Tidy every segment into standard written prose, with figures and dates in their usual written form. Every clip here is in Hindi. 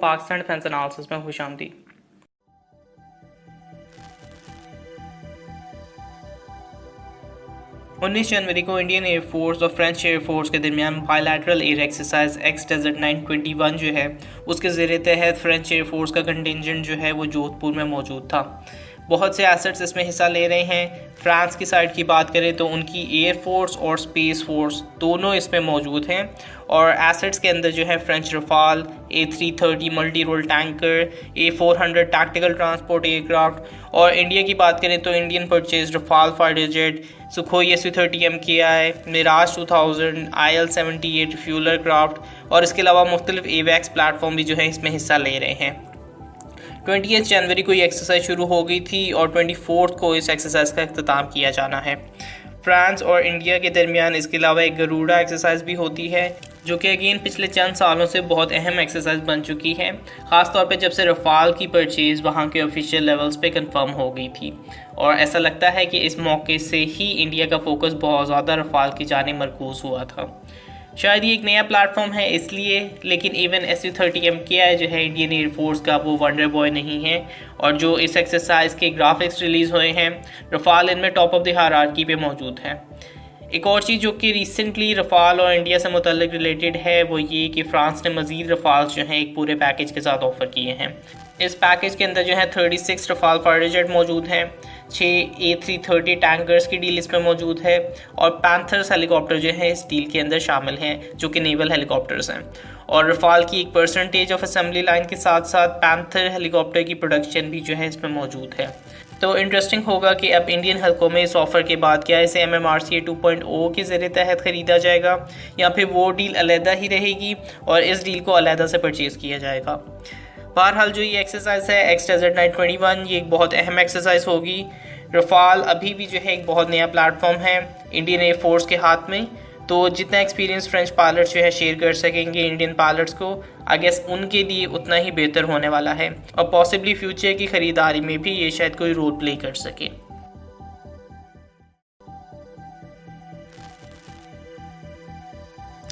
पाकिस्तान डिफेंस एनालिसिस में खुशामदीद। 19 जनवरी को इंडियन एयरफोर्स और फ्रेंच एयरफोर्स के दरमियान bilateral air exercise Ex Desert 921 जो है उसके ज़रिए तहत फ्रेंच एयरफोर्स का कंटिंजेंट जो है वो जोधपुर में मौजूद था। बहुत से एसेट्स इसमें हिस्सा ले रहे हैं। फ्रांस की साइड की बात करें तो उनकी एयरफोर्स और स्पेस फोर्स दोनों इसमें मौजूद हैं और एसेट्स के अंदर जो है French Rafale, A330 multi role tanker, A400 tactical transport aircraft और इंडिया की बात करें तो Indian purchase Rafale fighter jet, Sukhoi Su-30 MKI, Mirage 2000, IL-78 refueller craft और इसके अलावा मुख्तलिफ एवैक्स प्लेटफॉर्म भी जो है इसमें हिस्सा ले रहे हैं। 20 जनवरी को ये एक्सरसाइज शुरू हो गई थी और 24 को इस एक्सरसाइज का इख्तिताम किया जाना है। फ्रांस और इंडिया के दरमियान इसके अलावा एक गरुड़ा एक्सरसाइज भी होती है जो कि अगेन पिछले चंद सालों से बहुत अहम एक्सरसाइज बन चुकी है, ख़ासतौर पे जब से रफ़ाल की परचेज़ वहाँ के ऑफिशियल लेवल्स पे कंफर्म हो गई थी और ऐसा लगता है कि इस मौके से ही इंडिया का फोकस बहुत ज़्यादा रफ़ाल की जाने मरकूज़ हुआ था। शायद ये एक नया प्लेटफॉर्म है इसलिए, लेकिन इवन Su-30 MKI जो है इंडियन एयरफोर्स का वो वंडर बॉय नहीं है और जो इस एक्सरसाइज के ग्राफिक्स रिलीज़ हुए हैं रफ़ाल इनमें टॉप ऑफ द हायरार्की पे मौजूद है। एक और चीज़ जो कि रिसेंटली रफ़ाल और इंडिया से मुतल्लिक रिलेटेड है वो ये कि फ़्रांस ने मज़ीद रफ़ाल जो हैं एक पूरे पैकेज के साथ ऑफ़र किए हैं। इस पैकेज के अंदर जो है 36 रफ़ाल फाइटर जेट मौजूद हैं, 6 A330 टैंकर्स की डील इसमें मौजूद है और पैंथर्स हेलीकॉप्टर जो है इस डील के अंदर शामिल हैं जो कि नेवल हेलीकॉप्टर्स हैं और रफ़ाल की एक परसेंटेज ऑफ असेंबली लाइन के साथ साथ पैंथर हेलीकॉप्टर की प्रोडक्शन भी जो है इसमें मौजूद है। तो इंटरेस्टिंग होगा कि अब इंडियन हल्कों में इस ऑफ़र के बाद क्या इसे MMRCA 2.0 के ज़रिए तहत ख़रीदा जाएगा या फिर वो डील अलहदा ही रहेगी और इस डील को अलहदा से परचेज़ किया जाएगा। बहरहाल जो ये एक्सरसाइज है एक्स डेजर्ट 921 ये एक बहुत अहम एक्सरसाइज होगी। रफ़ाल अभी भी जो है एक बहुत नया प्लेटफॉर्म है इंडियन एयरफोर्स के हाथ में, तो जितना एक्सपीरियंस फ्रेंच पायलट्स जो है शेयर कर सकेंगे इंडियन पायलट्स को, आई गेस उनके लिए उतना ही बेहतर होने वाला है और पॉसिबली फ्यूचर की ख़रीदारी में भी ये शायद कोई रोल प्ले कर सके।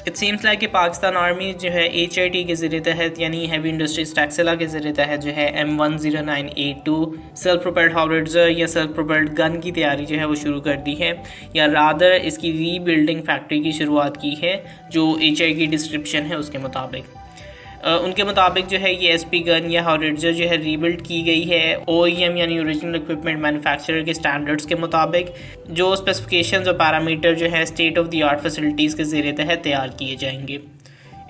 इट सीम्स लाइक कि पाकिस्तान आर्मी जो है HIT के ज़रिए तहत यानी हैवी इंडस्ट्रीज टैक्सिला के ज़रिए तहत जो है M109A2 सेल्फ प्रोपेल्ड हाउविट्ज़र या सेल्फ प्रोपेल्ड गन की तैयारी जो है वो शुरू कर दी है या रादर इसकी रीबिल्डिंग फैक्ट्री की शुरुआत की है जो HI की डिस्क्रिप्शन है उसके मुताबिक। उनके मुताबिक जो है ये SP गन या हाउविट्ज़र जो है रीबिल्ड की गई है OEM यानी ओरिजिनल इक्विपमेंट मैन्युफैक्चरर के स्टैंडर्ड्स के मुताबिक, जो स्पेसिफिकेशंस और पैरामीटर जो है state of the art facilities के ज़रिए तहत तैयार किए जाएंगे।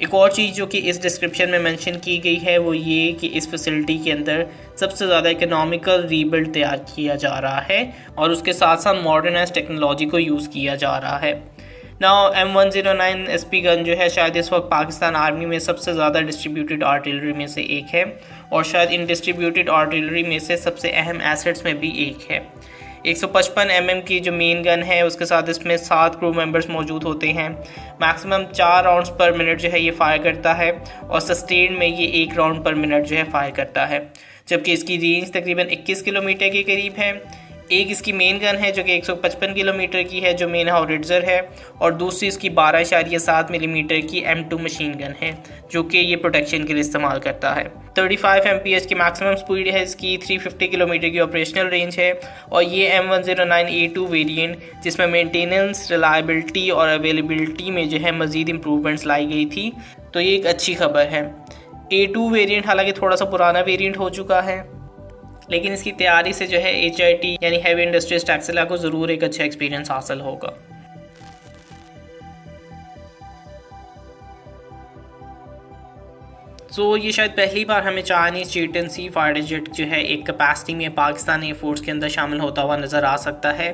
एक और चीज़ जो कि इस डिस्क्रिप्शन में मेंशन की गई है वो ये कि इस फैसिलिटी के अंदर सबसे ज़्यादा इकोनॉमिकल रीबिल्ड तैयार किया जा रहा है और उसके साथ साथ मॉडर्नाइज टेक्नोलॉजी को यूज़ किया जा रहा है। नाउ M109 SP गन जो है शायद इस वक्त पाकिस्तान आर्मी में सबसे ज़्यादा डिस्ट्रीब्यूटेड आर्टिलरी में से एक है और शायद इन डिस्ट्रीब्यूटेड आर्टिलरी में से सबसे अहम एसेट्स में भी एक है। 155 mm की जो मेन गन है उसके साथ इसमें 7 क्रू मेंबर्स मौजूद होते हैं। मैक्सिमम 4 राउंड्स पर मिनट जो है ये फायर करता है और सस्टेन में ये 1 राउंड पर मिनट जो है फायर करता है, जबकि इसकी रेंज तकरीबन 21 किलोमीटर के करीब है। एक इसकी मेन गन है जो कि 155 किलोमीटर की है जो मेन हाउविट्ज़र है और दूसरी इसकी 12.7 मिलीमीटर की M2 मशीन गन है जो कि ये प्रोटेक्शन के लिए इस्तेमाल करता है। 35 MPH की मैक्सिमम स्पीड है इसकी, 350 किलोमीटर की ऑपरेशनल रेंज है और ये M109A2 वेरिएंट जिसमें मेंटेनेंस, रिलायबिलिटी और अवेलेबिलिटी में जो है मज़ीद इम्प्रूवमेंट्स लाई गई थी, तो ये एक अच्छी खबर है। A2 वेरिएंट हालांकि थोड़ा सा पुराना वेरिएंट हो चुका है, लेकिन इसकी तैयारी से जो है HIT यानी हैवी इंडस्ट्रीज टैक्सिला को ज़रूर एक अच्छा एक्सपीरियंस हासिल होगा। ये शायद पहली बार हमें चाइनीज़ Chiton-C फाइटर जेट जो है एक कैपेसिटी में पाकिस्तान एयरफोर्स के अंदर शामिल होता हुआ नज़र आ सकता है।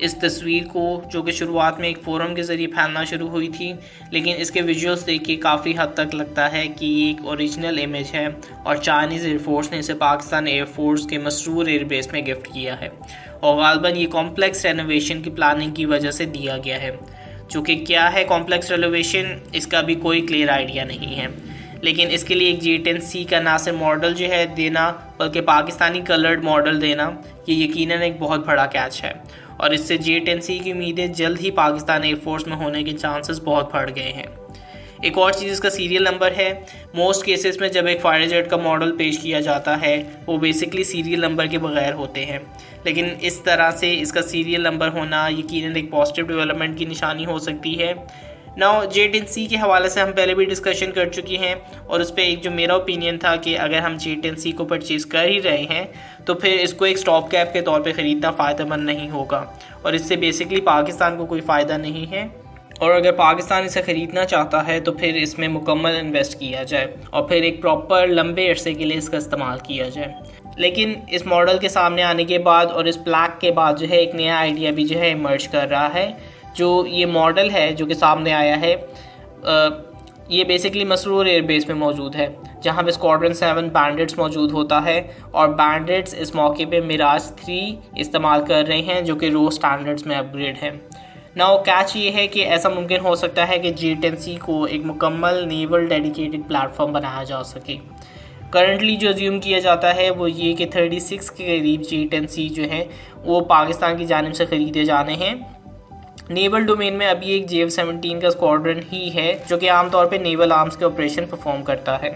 इस तस्वीर को जो कि शुरुआत में एक फोरम के ज़रिए फैलना शुरू हुई थी, लेकिन इसके विजुअल्स देख के काफ़ी हद तक लगता है कि ये एक ओरिजिनल इमेज है और चाइनीज़ एयरफोर्स ने इसे पाकिस्तान एयरफोर्स के मसरूर एयरबेस में गिफ्ट किया है और गालिबन ये कॉम्प्लेक्स रेनोवेशन की प्लानिंग की वजह से दिया गया है। जो कि क्या है कॉम्प्लेक्स रेनोवेशन, इसका भी कोई क्लियर आइडिया नहीं है, लेकिन इसके लिए एक Chiton-C का ना सिर्फ मॉडल जो है देना बल्कि पाकिस्तानी कलर्ड मॉडल देना ये यकीनन एक बहुत बड़ा कैच है और इससे Chiton-C की उम्मीदें जल्द ही पाकिस्तान एयरफोर्स में होने के चांसेस बहुत बढ़ गए हैं। एक और चीज़ इसका सीरियल नंबर है। मोस्ट केसेस में जब एक फाइटर जेट का मॉडल पेश किया जाता है वो बेसिकली सीरियल नंबर के बगैर होते हैं, लेकिन इस तरह से इसका सीरियल नंबर होना यकीनन एक पॉजिटिव डेवलपमेंट की निशानी हो सकती है। नाउ J10C के हवाले से हम पहले भी डिस्कशन कर चुके हैं और उस पर एक जो मेरा ओपिनियन था कि अगर हम J10C को परचेज़ कर ही रहे हैं तो फिर इसको एक स्टॉप कैप के तौर पे ख़रीदना फ़ायदेमंद नहीं होगा और इससे बेसिकली पाकिस्तान को कोई फ़ायदा नहीं है। और अगर पाकिस्तान इसे ख़रीदना चाहता है तो फिर इसमें मुकम्मल इन्वेस्ट किया जाए और फिर एक प्रॉपर लंबे अरसे के लिए इसका इस्तेमाल किया जाए। लेकिन इस मॉडल के सामने आने के बाद और इस प्लैक के बाद जो है एक नया आइडिया भी जो है इमर्ज कर रहा है। जो ये मॉडल है जो कि सामने आया है ये बेसिकली मसरूर एयरबेस में मौजूद है, जहाँ पे स्क्वाड्रन 7 बैंडिट्स मौजूद होता है और बैंडिट्स इस मौके पे मिराज 3 इस्तेमाल कर रहे हैं जो कि रो स्टैंडर्ड्स में अपग्रेड है। नाउ कैच ये है कि ऐसा मुमकिन हो सकता है कि J10C को एक मुकम्मल नेवल डेडिकेटेड प्लेटफॉर्म बनाया जा सके। करंटली जो अज्यूम किया जाता है वो ये कि 36 के करीब J10C जो हैं वो पाकिस्तान की जानिब से ख़रीदे जाने हैं। नेवल डोमेन में अभी एक JF-17 का स्क्वाड्रन ही है जो कि आमतौर पे नेवल आर्म्स के ऑपरेशन परफॉर्म करता है।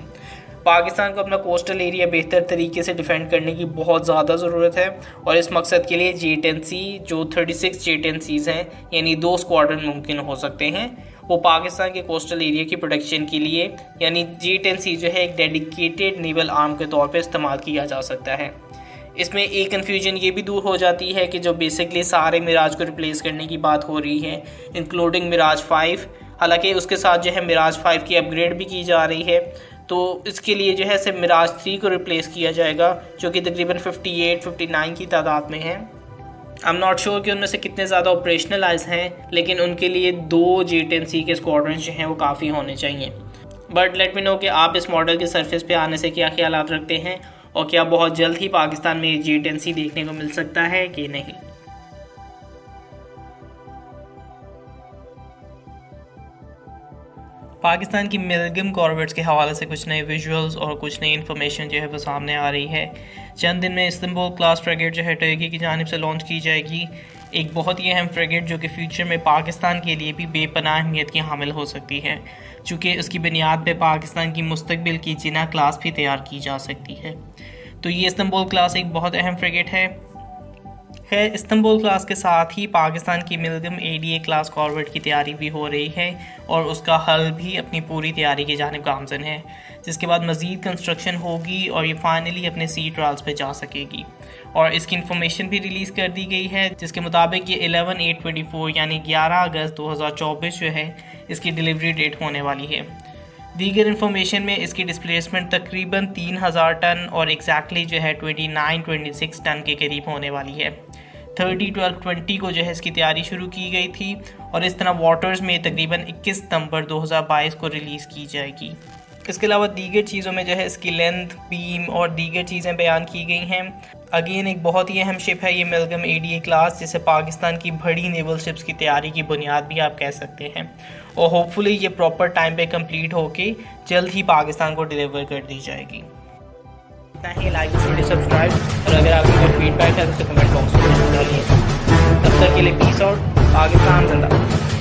पाकिस्तान को अपना कोस्टल एरिया बेहतर तरीके से डिफेंड करने की बहुत ज़्यादा ज़रूरत है और इस मकसद के लिए J10C जो 36 J10Cs हैं यानी 2 स्क्वाड्रन मुमकिन हो सकते हैं, वो पाकिस्तान के कोस्टल एरिया की प्रोटेक्शन के लिए यानी J10C जो है एक डेडिकेटेड नेवल आर्म के तौर पर इस्तेमाल किया जा सकता है। इसमें एक कन्फ्यूजन ये भी दूर हो जाती है कि जो बेसिकली सारे मिराज को रिप्लेस करने की बात हो रही है इंक्लूडिंग मिराज 5, हालांकि उसके साथ जो है मिराज 5 की अपग्रेड भी की जा रही है, तो इसके लिए जो है सिर्फ मिराज 3 को रिप्लेस किया जाएगा जो कि तकरीबन 58-59 की तादाद में है। आई एम नॉट श्योर कि उनमें से कितने ज़्यादा ऑपरेशनलाइज हैं, लेकिन उनके लिए 2 J10C के स्क्वाड्रन जो हैं वो काफ़ी होने चाहिए। बट लेट मी नो कि आप इस मॉडल के सरफेस पे आने से क्या ख्यालात रखते हैं और क्या बहुत जल्द ही पाकिस्तान में J10C देखने को मिल सकता है कि नहीं। पाकिस्तान की मिलगम कॉर्वेट्स के हवाले से कुछ नए विजुअल्स और कुछ नई इन्फॉर्मेशन जो है वो सामने आ रही है। चंद दिन में इस्तांबुल क्लास फ्रेगेट जो है टर्की की जानिब से लॉन्च की जाएगी, एक बहुत ही अहम फ्रेगेट जो कि फ्यूचर में पाकिस्तान के लिए भी बेपनाह अहमियत की हामिल हो सकती है, चूँकि उसकी बुनियाद पे पाकिस्तान की मुस्तकबिल की जिना क्लास भी तैयार की जा सकती है। तो ये इस्तांबुल क्लास एक बहुत अहम फ्रेगेट है। खैर, इस्तांबुल क्लास के साथ ही पाकिस्तान की मिलगम ADA क्लास कॉर्वेट की तैयारी भी हो रही है और उसका हल भी अपनी पूरी तैयारी की जानिब गामज़न है, जिसके बाद मज़ीद कंस्ट्रक्शन होगी और ये फाइनली अपने सी ट्रायल्स पे जा सकेगी। और इसकी इन्फॉर्मेशन भी रिलीज़ कर दी गई है जिसके मुताबिक ये 11/8/24 यानी 11 अगस्त 2024 जो है इसकी डिलीवरी डेट होने वाली है। दीगर इन्फॉर्मेशन में इसकी डिस्प्लेसमेंट तकरीबन 3000 टन और एग्जैक्टली जो है 29-26 टन के करीब होने वाली है। 30-12-20 को जो है इसकी तैयारी शुरू की गई थी और इस तरह वाटर्स में तकरीबन 21 सितंबर 2022 को रिलीज़ की जाएगी। इसके अलावा दीगर चीज़ों में जो है इसकी लेंथ, बीम और दीगर चीज़ें बयान की गई हैं। अगेन एक बहुत ही अहम शिप है ये मिलगम ADA क्लास, जिसे पाकिस्तान की बड़ी नेवल शिप्स की तैयारी की बुनियाद भी आप कह सकते हैं और होपफुली ये प्रॉपर टाइम पे कंप्लीट होके जल्द ही पाकिस्तान को डिलीवर कर दी जाएगी। इतना ही, लाइक वीडियो सब्सक्राइब और अगर आपकी कोई फीडबैक है तो उसे कमेंट बॉक्स में डालिए। तब तक के लिए पीस आउट, पाकिस्तान जिंदाबाद।